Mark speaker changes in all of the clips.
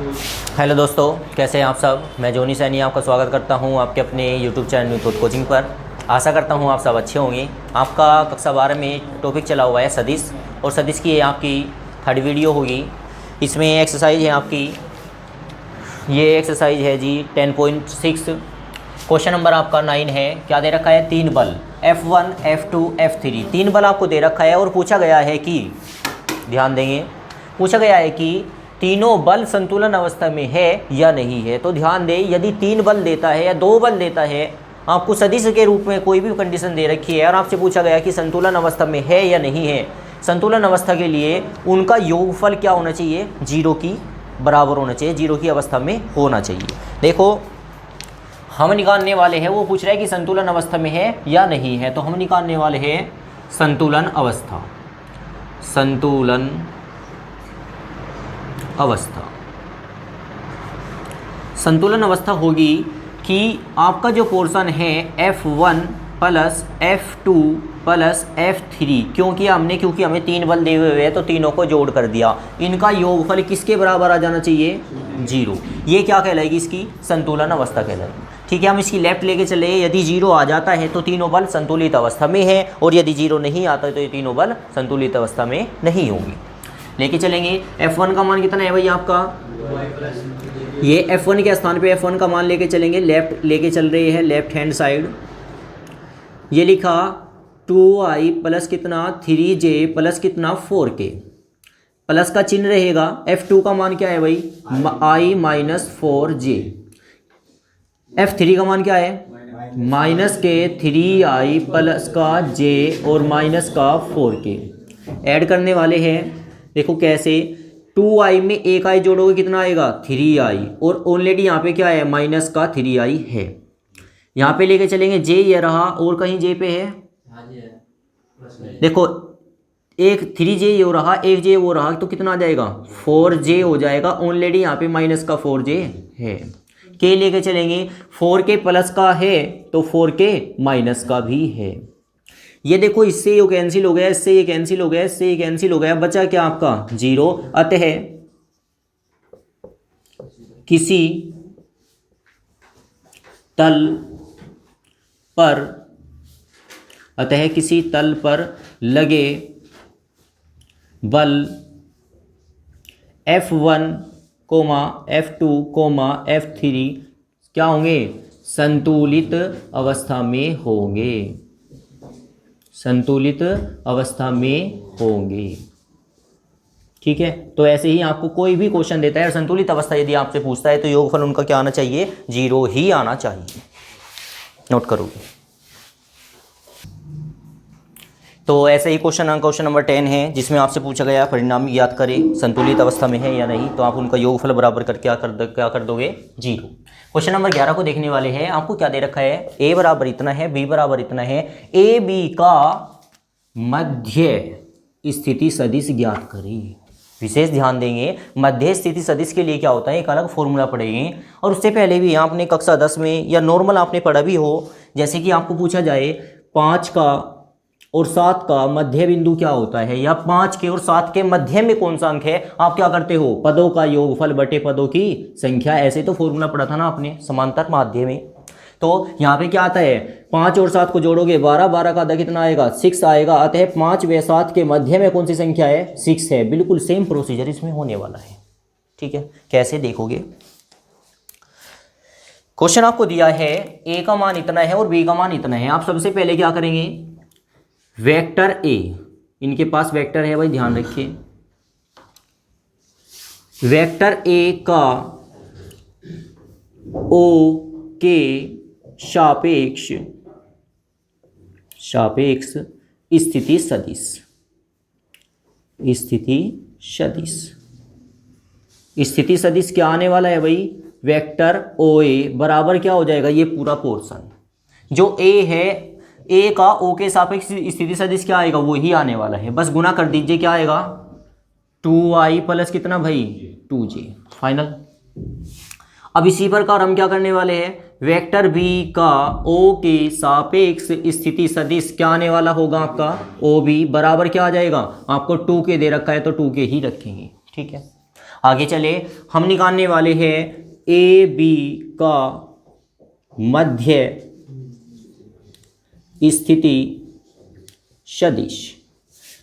Speaker 1: Hello दोस्तों, कैसे हैं आप सब। मैं जोनी सैनी आपका स्वागत करता हूं आपके अपने यूट्यूब चैनल न्यूथोट कोचिंग पर। आशा करता हूं आप सब अच्छे होंगे। आपका कक्षा 12 में टॉपिक चला हुआ है सदिश, और सदिश की आपकी थर्ड वीडियो होगी। इसमें एक्सरसाइज है आपकी, ये एक्सरसाइज है जी 10.6। क्वेश्चन नंबर आपका 9 है। क्या दे रखा है? 3 बल F1 F2 F3, 3 बल आपको दे रखा है और पूछा गया है कि, ध्यान देंगे, पूछा गया है कि तीनों बल संतुलन अवस्था में है या नहीं है। तो ध्यान दें, यदि 3 बल देता है या 2 बल देता है, आपको सदिश के रूप में कोई भी कंडीशन दे रखी है और आपसे पूछा गया कि संतुलन अवस्था में है या नहीं है, संतुलन अवस्था के लिए उनका योगफल क्या होना चाहिए? 0 की बराबर होना चाहिए, 0 की अवस्था में होना चाहिए। देखो, हम निकालने वाले हैं, वो पूछ रहा है कि संतुलन अवस्था में है या नहीं है। तो हम निकालने वाले हैं संतुलन अवस्था। संतुलन अवस्था, संतुलन अवस्था होगी कि आपका जो पोर्शन है F1 plus F2 plus F3, क्योंकि हमें 3 बल दिए हुए हैं तो तीनों को जोड़ कर दिया, इनका योगफल किसके बराबर आ जाना चाहिए? 0। ये क्या कहलाएगी? इसकी संतुलन अवस्था कहलाएगी। ठीक है, हम इसकी लेफ्ट लेके चले। यदि 0 आ जाता है तो तीनों बल संतुलित अवस्था में है, और यदि 0 नहीं आता है तो ये तीनों बल संतुलित अवस्था में नहीं होंगे। लेके चलेंगे। F1 का मान कितना है भाई आपका? ये F1 के स्थान पे F1 का मान लेके चलेंगे, लेफ्ट लेके चल रहे हैं, लेफ्ट हैंड साइड। ये लिखा 2i प्लस कितना 3j प्लस कितना 4k, प्लस का चिन्ह रहेगा। F2 का मान क्या है भाई? i minus 4j। F3 का मान क्या है? माइनस के 3i प्लस का j और माइनस का 4k। ऐड करने वाले हैं, देखो कैसे। 2i में एक i जोड़ोगे कितना आएगा? 3i, और ऑलरेडी यहाँ पे क्या है? माइनस का 3i है। यहाँ पे लेके चलेंगे j, ये रहा, और कहीं j पे है? देखो, एक 3j ये हो रहा, एक j वो रहा, तो कितना आ जाएगा? 4j हो जाएगा। ऑलरेडी यहाँ पे माइनस का 4j है। k लेके चलेंगे, 4k प्लस का है तो 4k माइनस का भी है। ये देखो, इससे ये कैंसिल हो गया, इससे ये कैंसिल हो गया, इससे ये कैंसिल हो गया, बचा क्या आपका? 0। अतः किसी तल पर लगे बल F1, F2, F3 क्या होंगे? संतुलित अवस्था में होंगे, संतुलित अवस्था में होंगे। ठीक है, तो ऐसे ही आपको कोई भी क्वेश्चन देता है और संतुलित अवस्था यदि आपसे पूछता है तो योगफल उनका क्या आना चाहिए? 0 ही आना चाहिए। नोट करोगे। तो ऐसे ही क्वेश्चन नंबर 10 है, जिसमें आपसे पूछा गया परिणाम याद करें, संतुलित अवस्था में है या नहीं, तो आप उनका योगफल बराबर कर क्या कर दोगे? 0। क्वेश्चन नंबर 11 को देखने वाले हैं। आपको क्या दे रखा है? a बराबर इतना है, b बराबर इतना है, a b का मध्य स्थिति सदिश ज्ञात करें। विशेष ध्यान देंगे, मध्य स्थिति सदिश के लिए क्या होता है, एक अलग फॉर्मूला पढ़ेंगे। और उससे पहले भी आपने कक्षा 10 में या नॉर्मल आपने पढ़ा भी हो, जैसे कि आपको पूछा जाए 5 का और 7 का मध्य बिंदु क्या होता है, या 5 के और 7 के मध्य में कौन सा अंक है, आप क्या करते हो? पदों का योगफल बटे पदों की संख्या। ऐसे तो फॉर्मूला पढ़ा था ना आपने समांतर माध्य में। तो यहाँ पे क्या आता है? 5 और 7 को जोड़ोगे 12, 12 का आधा कितना आएगा? 6 आएगा। अतः 5 व 7 के मध्य में कौन सी संख्या है? 6 है। बिल्कुल सेम प्रोसीजर इसमें होने वाला है। ठीक है, कैसे देखोगे? क्वेश्चन आपको दिया है a का मान इतना है और b का मान इतना है। आप सबसे पहले क्या करेंगे? वेक्टर a, इनके पास वेक्टर है भाई, ध्यान रखिए। वेक्टर a का o के सापेक्ष स्थिति सदिश, स्थिति सदिश क्या आने वाला है भाई? वेक्टर OA बराबर क्या हो जाएगा? ये पूरा पोर्शन जो A है, A का O के सापेक्ष स्थिति सदिश क्या आएगा? वो ही आने वाला है। बस गुना कर दीजिए, क्या आएगा? 2i प्लस कितना भाई? 2j। फाइनल। अब इसी प्रकार हम क्या करने वाले हैं? वेक्टर बी का ओ के सापेक्ष स्थिति सदिश क्या आने वाला होगा आपका? ओ बी बराबर क्या आ जाएगा? आपको 2 के दे रखा है तो 2 के ही रखेंगे। ठीक है, आगे चले, हम निकालने वाले हैं ए बी का मध्य स्थिति सदिश।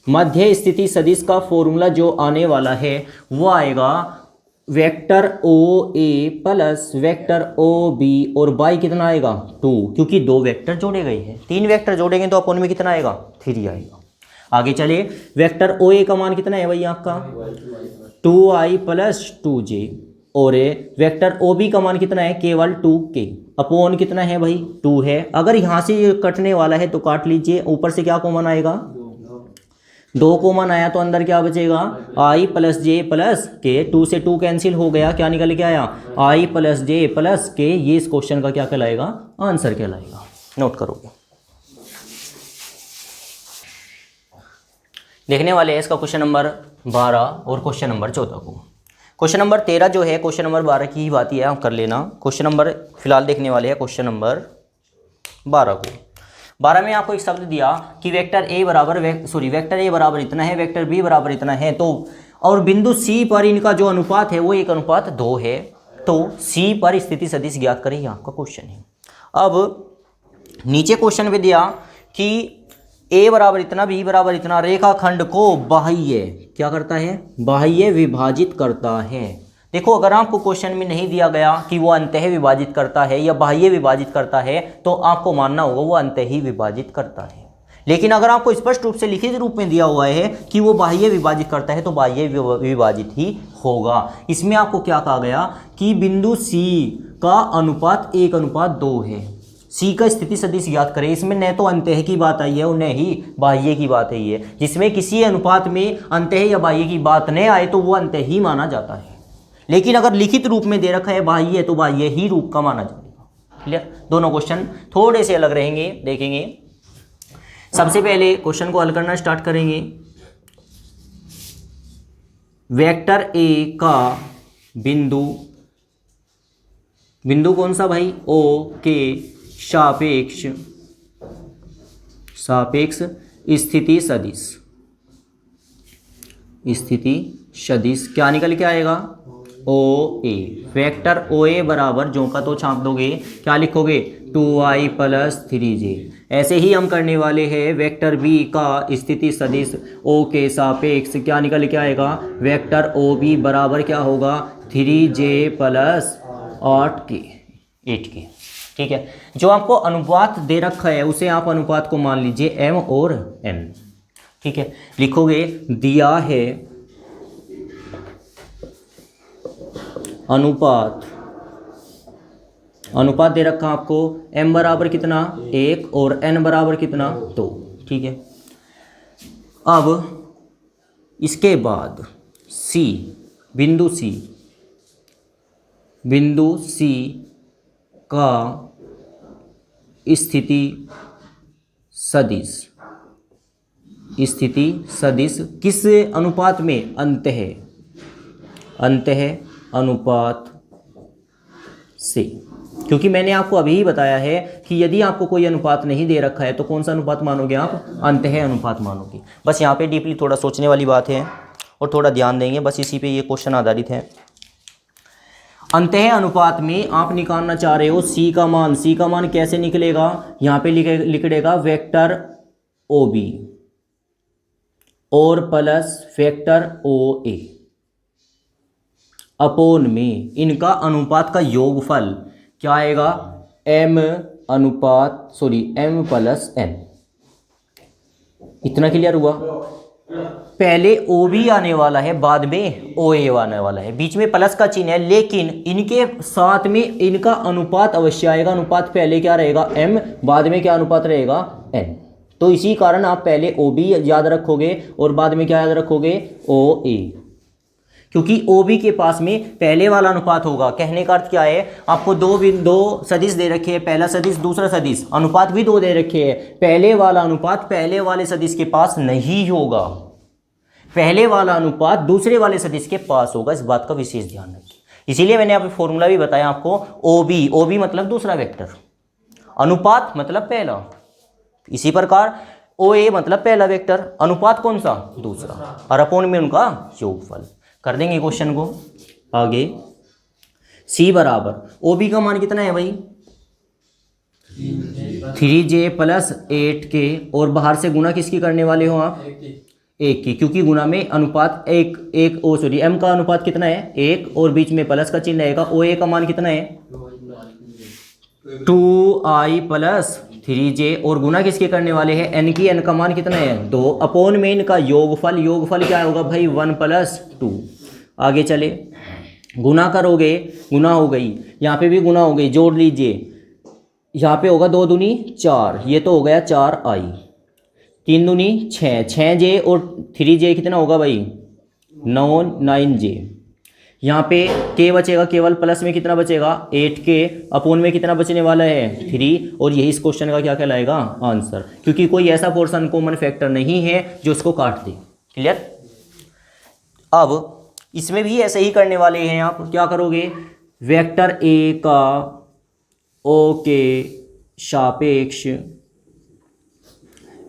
Speaker 1: मध्य स्थिति सदिश का फॉर्मूला जो आने वाला है वो आएगा वेक्टर ओ ए प्लस वेक्टर ओ बी और बाई कितना आएगा 2, क्योंकि 2 वेक्टर जोड़े गए हैं। 3 वेक्टर जोड़ेंगे तो अपन में कितना आएगा 3 आएगा। आगे चले, वेक्टर ओ ए का मान कितना है भाई आपका 2i प्लस 2j और वेक्टर ओ बी का मान कितना है केवल 2k अपॉन कितना है भाई 2 है। अगर यहाँ से ये कटने वाला है तो काट लीजिए, ऊपर से क्या कॉमन आएगा 2 कॉमन आया तो अंदर क्या बचेगा i प्लस जे प्लस के, 2 से 2 कैंसिल हो गया, क्या निकल के आया i प्लस जे प्लस के। ये इस क्वेश्चन का क्या कहलाएगा आंसर कहलाएगा। नोट करोगे, देखने वाले हैं इसका क्वेश्चन नंबर 12 और क्वेश्चन नंबर 14 को। क्वेश्चन नंबर 13 जो है क्वेश्चन नंबर 12 की ही बात ही है, आप कर लेना। क्वेश्चन नंबर फिलहाल देखने वाले हैं क्वेश्चन नंबर 12 को। 12 में आपको एक शब्द दिया कि वेक्टर ए बराबर इतना है, वेक्टर बी बराबर इतना है, तो और बिंदु सी पर इनका जो अनुपात है वो 1:2 है, तो सी पर स्थिति सदिश ज्ञात करें, ये आपका क्वेश्चन है। अब नीचे क्वेश्चन में दिया कि ए बराबर इतना बी बराबर इतना रेखाखंड को बाह्य क्या करता है बाह्य विभाजित करता है। देखो, अगर आपको क्वेश्चन में नहीं दिया गया कि वो अंतः विभाजित करता है या बाह्य विभाजित करता है तो आपको मानना होगा वो अंतः ही विभाजित करता है। लेकिन अगर आपको स्पष्ट रूप से लिखित रूप में दिया हुआ है कि वो बाह्य विभाजित करता है तो बाह्य विभाजित ही होगा। इसमें आपको क्या कहा गया कि बिंदु सी का अनुपात 1:2 है, सी का स्थिति सदिश ज्ञात करें। इसमें न तो अंतः की बात आई है और न ही बाह्य की बात आई है। जिसमें किसी अनुपात में अंतः या बाह्य की बात न आए तो वो अंतः ही माना जाता है, लेकिन अगर लिखित रूप में दे रखा है बाह्य तो बाह्य ही रूप का माना जाएगा। क्लियर? दोनों क्वेश्चन थोड़े से अलग रहेंगे, देखेंगे। सबसे पहले क्वेश्चन को हल करना स्टार्ट करेंगे। वेक्टर ए का बिंदु कौन सा भाई ओ के सापेक्ष स्थिति सदिश क्या निकल के आएगा ओ ए। वेक्टर ओ ए बराबर जो का तो छाप दोगे, क्या लिखोगे 2i प्लस 3j। ऐसे ही हम करने वाले हैं वेक्टर बी का स्थिति सदिश ओ के सापेक्ष, क्या निकल के आएगा वेक्टर ओ बी बराबर क्या होगा 3j प्लस 8k। ठीक है, जो आपको अनुपात दे रखा है उसे आप अनुपात को मान लीजिए m और n। ठीक है, लिखोगे दिया है अनुपात दे रखा आपको m बराबर कितना 1 और n बराबर कितना 2। ठीक है, अब इसके बाद बिंदु सी का स्थिति सदिश किस अनुपात में अंतः अनुपात से, क्योंकि मैंने आपको अभी ही बताया है कि यदि आपको कोई अनुपात नहीं दे रखा है तो कौन सा अनुपात मानोगे आप अंतः अनुपात मानोगे। बस यहाँ पे डीपली थोड़ा सोचने वाली बात है और थोड़ा ध्यान देंगे, बस इसी पे ये क्वेश्चन आधारित है। अंतः अनुपात में आप निकालना चाह रहे हो सी का मान कैसे निकलेगा, यहाँ पे लिखेगा वेक्टर ओ बी और प्लस वेक्टर ओ ए अपोन में इनका अनुपात का योगफल क्या आएगा m प्लस n। इतना क्लियर हुआ? पहले ओ बी आने वाला है, बाद में ओ ए आने वाला है, बीच में प्लस का चिन्ह है, लेकिन इनके साथ में इनका अनुपात अवश्य आएगा। अनुपात पहले क्या रहेगा m, बाद में क्या अनुपात रहेगा n। तो इसी कारण आप पहले ओ बी याद रखोगे और बाद में क्या याद रखोगे ओ ए, क्योंकि ओ बी के पास में पहले वाला अनुपात होगा। कहने का अर्थ क्या है, आपको दो सदिश दे रखे हैं, पहला सदिश दूसरा सदिश, अनुपात भी 2 दे रखे हैं। पहले वाला अनुपात पहले वाले सदिश के पास नहीं होगा, पहले वाला अनुपात दूसरे वाले सदिश के पास होगा। इस बात का विशेष ध्यान रखिए। इसीलिए मैंने यहाँ पे फॉर्मूला भी बताया आपको, ओ बी मतलब दूसरा वेक्टर, अनुपात मतलब पहला। इसी प्रकार ओ ए मतलब पहला वेक्टर, अनुपात कौन सा दूसरा, और अपोन में उनका योगफल। कर देंगे क्वेश्चन को आगे। सी बराबर ओ बी का मान कितना है भाई 3j प्लस 8k, और बाहर से गुना किसकी करने वाले हो आप एक की, क्योंकि गुना में अनुपात एक ओ सॉरी m का अनुपात कितना है 1 और बीच में प्लस का चिन्ह रहेगा। ओ ए का मान कितना है 2i प्लस 3j, और गुना किसके करने वाले हैं n की, n का मान कितना है 2 अपॉन में इनका योगफल क्या होगा भाई 1 प्लस 2। आगे चले गुना करोगे, गुना हो गई, यहाँ पे भी गुना हो गई, जोड़ लीजिए, यहाँ पे होगा 2 दूनी 4, ये तो हो गया 4i, 3 दूनी 6, 6j और 3j कितना होगा भाई 9j। यहाँ पे k बचेगा, केवल प्लस में कितना बचेगा 8k, अपोन में कितना बचने वाला है 3, और यही इस क्वेश्चन का क्या कहलाएगा आंसर, क्योंकि कोई ऐसा पोर्शन कॉमन फैक्टर नहीं है जो उसको काट दे। क्लियर। अब इसमें भी ऐसे ही करने वाले हैं आप, क्या करोगे वेक्टर a का o के सापेक्ष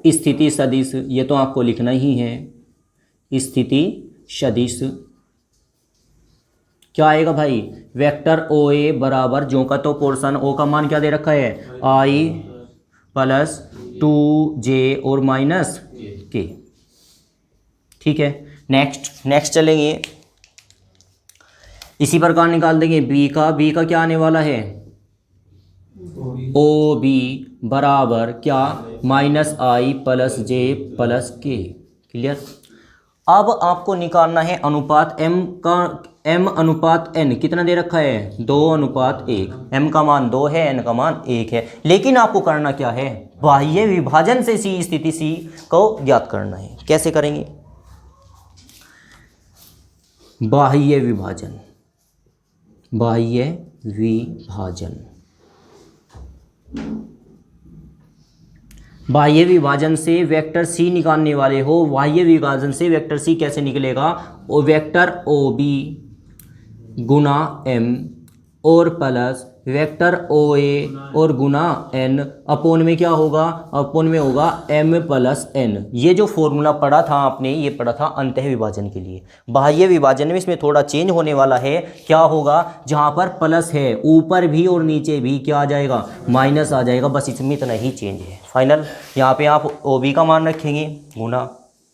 Speaker 1: स्थिति सदिश, ये तो आपको लिखना ही है, स्थिति सदिश क्या आएगा भाई वेक्टर ओ ए बराबर जो का तो पोर्शन ओ का मान क्या दे रखा है i प्लस 2j और माइनस k। ठीक है, नेक्स्ट चलेंगे, इसी प्रकार निकाल देंगे b का क्या आने वाला है ओ बी बराबर क्या माइनस आई प्लस जे प्लस के। क्लियर। अब आपको निकालना है अनुपात m का, m अनुपात n कितना दे रखा है 2:1, m का मान 2 है, n का मान 1 है, लेकिन आपको करना क्या है बाह्य विभाजन से सी स्थिति सी को ज्ञात करना है। कैसे करेंगे बाह्य विभाजन, बाह्य विभाजन, बाह्य विभाजन से वेक्टर सी निकालने वाले हो, बाह्य विभाजन से वेक्टर सी कैसे निकलेगा वो वेक्टर ओ बी गुना m और प्लस वेक्टर ओ ए और गुना n, अपोन में क्या होगा अपोन में होगा m प्लस n। ये जो फॉर्मूला पढ़ा था आपने ये पढ़ा था अंतः विभाजन के लिए। बाह्य विभाजन में इसमें थोड़ा चेंज होने वाला है, क्या होगा जहाँ पर प्लस है ऊपर भी और नीचे भी क्या आ जाएगा माइनस आ जाएगा, बस इसमें इतना ही चेंज है। फाइनल यहाँ पे आप ओ बी का मान रखेंगे गुना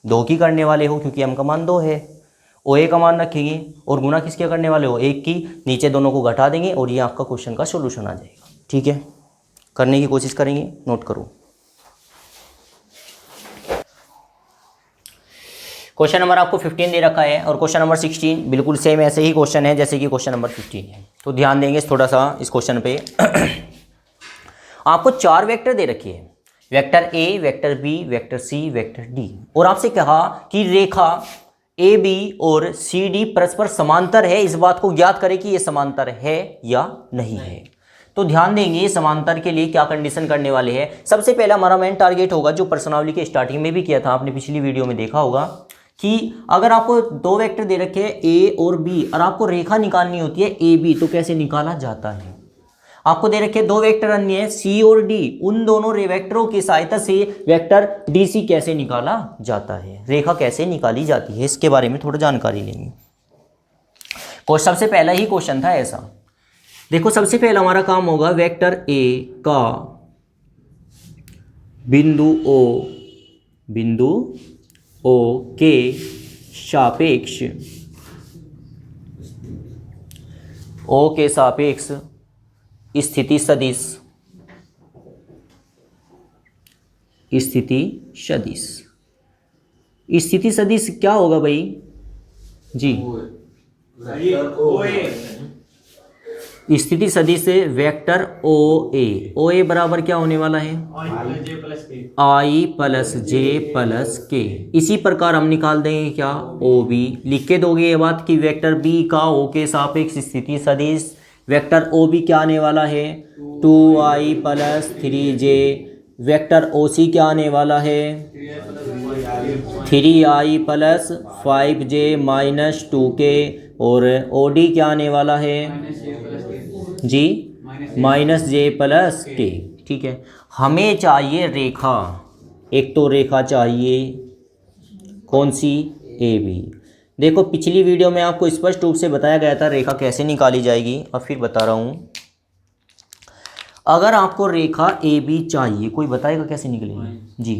Speaker 1: 2 की करने वाले हो क्योंकि m का मान 2 है, ओ ए का मान रखेंगे और गुना किसके करने वाले हो 1 की, नीचे दोनों को घटा देंगे और ये आपका क्वेश्चन का सॉल्यूशन आ जाएगा। ठीक है, करने की कोशिश करेंगे, नोट करो। क्वेश्चन नंबर आपको 15 दे रखा है और क्वेश्चन नंबर 16 बिल्कुल सेम ऐसे ही क्वेश्चन है जैसे कि क्वेश्चन नंबर 15 है, तो ध्यान देंगे थोड़ा सा इस क्वेश्चन पे। आपको 4 वेक्टर दे रखी है, vector A, vector B, vector C, vector D, और आपसे कहा कि रेखा ए बी और सी डी परस्पर समांतर है, इस बात को ज्ञात करें कि ये समांतर है या नहीं है। तो ध्यान देंगे समांतर के लिए क्या कंडीशन करने वाले हैं। सबसे पहला हमारा मेन टारगेट होगा जो प्रश्नावली के स्टार्टिंग में भी किया था, आपने पिछली वीडियो में देखा होगा कि अगर आपको 2 वेक्टर दे रखे हैं ए और बी और आपको रेखा निकालनी होती है ए बी, तो कैसे निकाला जाता है। आपको दे रखे 2 वेक्टर अन्य है सी और डी, उन दोनों वेक्टरों की सहायता से वेक्टर डी सी कैसे निकाला जाता है, रेखा कैसे निकाली जाती है, इसके बारे में थोड़ा जानकारी लेंगे। सबसे पहला ही क्वेश्चन था ऐसा। देखो सबसे पहला हमारा काम होगा वेक्टर ए का बिंदु ओ के सापेक्ष स्थिति सदिश क्या होगा भाई जी, स्थिति सदिश वेक्टर ओ ए बराबर क्या होने वाला है आई प्लस जे प्लस के। इसी प्रकार हम निकाल देंगे क्या ओ बी, लिख के दोगे ये बात कि वेक्टर बी का ओ के सापेक्ष स्थिति सदिश वेक्टर ओ बी क्या आने वाला है 2i plus 3j, vector O सी क्या आने वाला है 3i plus 5j minus 2k, और ओ डी क्या आने वाला है जी माइनस जे प्लस के। ठीक है, हमें चाहिए रेखा, एक तो रेखा चाहिए कौन सी ए बी, देखो पिछली वीडियो में आपको स्पष्ट रूप से बताया गया था रेखा कैसे निकाली जाएगी, और फिर बता रहा हूँ। अगर आपको रेखा ए बी चाहिए, कोई बताएगा कैसे निकलेगी जी?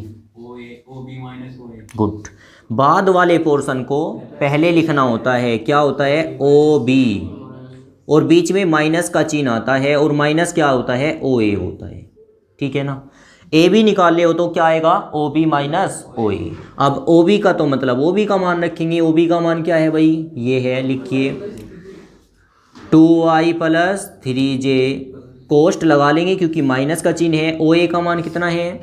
Speaker 1: गुड। बाद वाले पोर्शन को पहले लिखना होता है, क्या होता है? ओ बी, और बीच में माइनस का चिन्ह आता है, और माइनस क्या होता है? ओ ए होता है, ठीक है ना। ए बी निकाल ले हो तो क्या आएगा? ओ बी माइनस ओ ए। अब ओ बी का तो मतलब ओ बी का मान रखेंगे। ओ बी का मान क्या है भाई? ये है, लिखिए 2i प्लस 3j। कोष्ट लगा लेंगे क्योंकि माइनस का चिन्ह है। ओ ए का मान कितना है?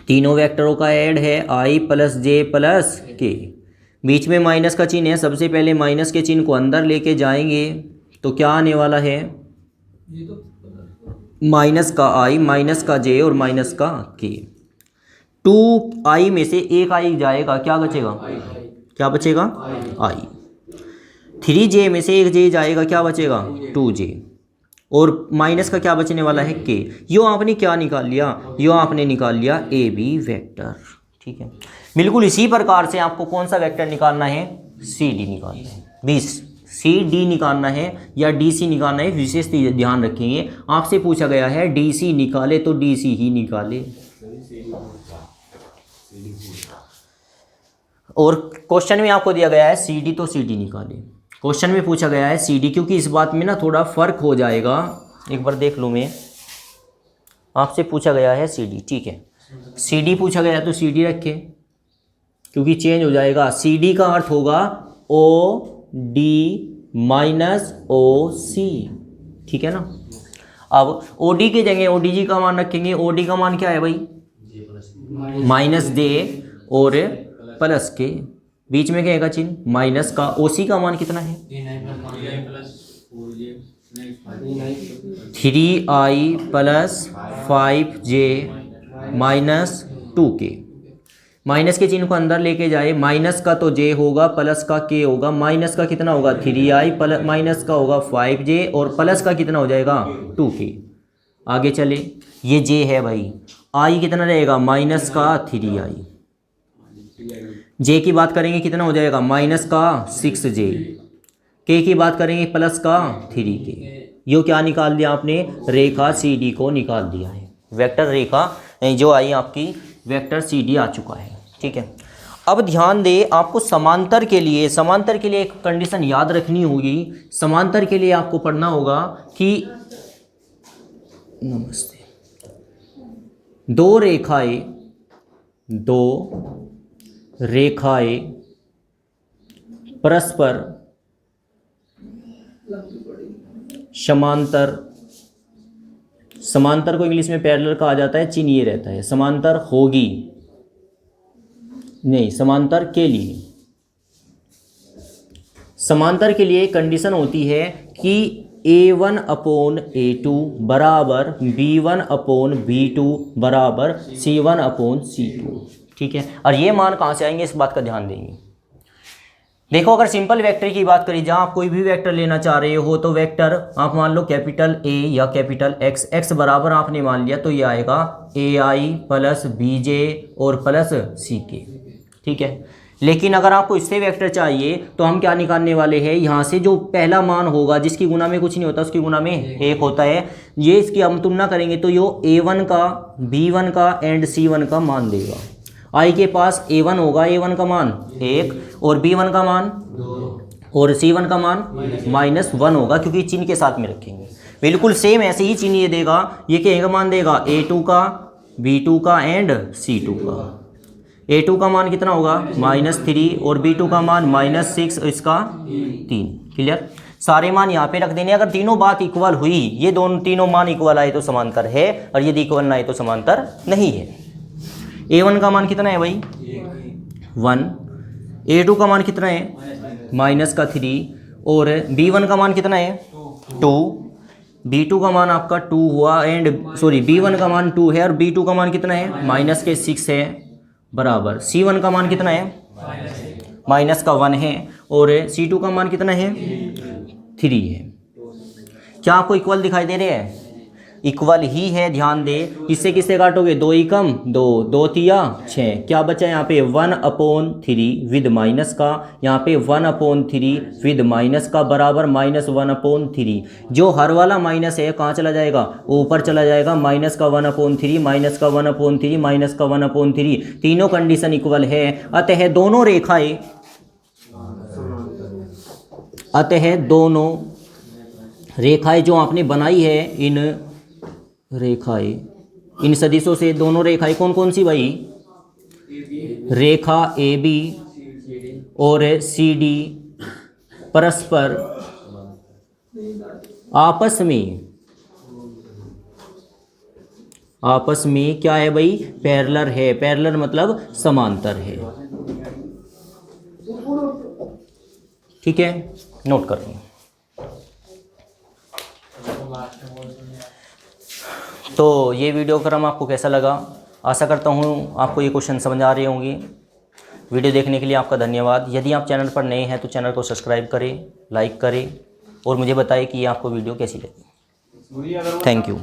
Speaker 1: तीनों वेक्टरों का ऐड है, i प्लस जे प्लस के। बीच में माइनस का चिन्ह है, सबसे पहले माइनस के चिन्ह को अंदर लेके जाएंगे तो क्या आने वाला है? माइनस का i, माइनस का j और माइनस का k। 2i में से एक i जाएगा, क्या बचेगा? क्या बचेगा? i। 3j में से एक j जाएगा, क्या बचेगा? 2j। और माइनस का क्या बचने वाला है? k। यो आपने क्या निकाल लिया? यो आपने निकाल लिया ए बी वेक्टर, ठीक है। बिल्कुल इसी प्रकार से आपको कौन सा वेक्टर निकालना है? सी डी निकालना है। 20 सी डी निकालना है या डी सी निकालना है, विशेष ध्यान रखेंगे। आपसे पूछा गया है डी सी निकाले तो डी सी ही निकाले। और क्वेश्चन में आपको दिया गया है सी डी तो सी डी निकाले। क्वेश्चन में पूछा गया है सी डी, क्योंकि इस बात में ना थोड़ा फर्क हो जाएगा। एक बार देख लूँ मैं, आपसे पूछा गया है सी डी, ठीक है। सी डी पूछा गया तो सी डी रखे, क्योंकि चेंज हो जाएगा। सी डी का अर्थ होगा ओ डी माइनस ओ सी, ठीक है ना। अब ओ डी की जगह ओ डी जी का मान रखेंगे। ओ डी का मान क्या है भाई? माइनस दे और प्लस के, बीच में क्या है का चिन्ह? माइनस का। ओ सी का मान कितना है? 3i plus 5j minus 2k। Minus के चिन्ह को अंदर लेके जाए, माइनस का तो j होगा, प्लस का k होगा। माइनस का कितना होगा? 3i प्लस माइनस का होगा 5j, और प्लस का कितना हो जाएगा? 2k। आगे चले, ये j है भाई, i कितना रहेगा? माइनस का 3i। j की बात करेंगे कितना हो जाएगा? माइनस का 6j। k की बात करेंगे प्लस का 3k। यो क्या निकाल दिया आपने? रेखा सी डी को निकाल दिया है। वेक्टर रेखा जो आई आपकी वेक्टर सी डी आ चुका है, ठीक है। अब ध्यान दे, आपको समांतर के लिए एक कंडीशन याद रखनी होगी। समांतर के लिए आपको पढ़ना होगा कि नमस्ते, दो रेखाएं परस्पर समांतर को इंग्लिश में पैरेलल कहा जाता है। चिन्ह ये रहता है, समांतर होगी नहीं, समांतर के लिए कंडीशन होती है कि a1 अपॉन a2 बराबर b1 अपॉन b2 बराबर c1 अपॉन c2, ठीक है। और ये मान कहाँ से आएंगे, इस बात का ध्यान देंगे। देखो, अगर सिंपल वेक्टर की बात करें, जहाँ आप कोई भी वेक्टर लेना चाह रहे हो तो वेक्टर आप मान लो कैपिटल A या कैपिटल X बराबर आपने मान लिया तो ये आएगा AI प्लस BJ और प्लस CK, ठीक है। लेकिन अगर आपको इससे वेक्टर चाहिए तो हम क्या निकालने वाले हैं? यहाँ से जो पहला मान होगा, जिसकी गुना में कुछ नहीं होता उसकी गुना में 1 होता है, ये इसकी हम तुलना करेंगे तो यो A1 का, B1 का एंड C1 का मान देगा। I के पास A1 होगा, A1 का मान 1 और B1 का मान 2 और C1 का मान -1 होगा, क्योंकि चिन्ह के साथ में रखेंगे। बिल्कुल सेम ऐसे ही चिन्ह ये देगा, ये क्या मान देगा? A2 का, B2 का एंड C2 का। A2 का मान कितना होगा? -3 और B2 का मान -6, इसका 3। क्लियर? सारे मान यहाँ पे रख देने। अगर तीनों बात इक्वल हुई, ये तीनों मान इक्वल आए तो समांतर है, और यदि इक्वल ना आए तो समांतर नहीं है। A1 का मान कितना है भाई? 1। A2 का मान कितना है? -3 और B1 का मान कितना है? 2। B2 का मान आपका 2 हुआ B1 का मान 2 है और B2 का मान कितना है? -6 है बराबर। C1 का मान कितना है? -1 है और C2 का मान कितना है? 3 है। क्या आपको इक्वल दिखाई दे रहे हैं? इक्वल ही है, ध्यान दे। किससे किससे काटोगे, 2 ही कम 2, 2 तिया 6, क्या बचा यहाँ पे 1/3 विद माइनस का, यहाँ पे 1/3 विद माइनस का बराबर -1/3। जो हर वाला माइनस है कहाँ चला जाएगा, ऊपर चला जाएगा, माइनस का 1/3 माइनस का 1/3 माइनस का 1/3। तीनों कंडीशन इक्वल है, अतः दोनों रेखाएं जो आपने बनाई है, इन सदिशों से दोनों रेखाएं कौन कौन सी भाई, रेखा AB और CD परस्पर आपस में क्या है भाई, पैरेलल है। पैरेलल मतलब समांतर है, ठीक है, नोट कर लो। तो ये वीडियो क्रम आपको कैसा लगा, आशा करता हूँ आपको ये क्वेश्चन समझ आ रहे होंगे। वीडियो देखने के लिए आपका धन्यवाद। यदि आप चैनल पर नए हैं तो चैनल को सब्सक्राइब करें, लाइक करें और मुझे बताएं कि ये आपको वीडियो कैसी लगी। Thank you.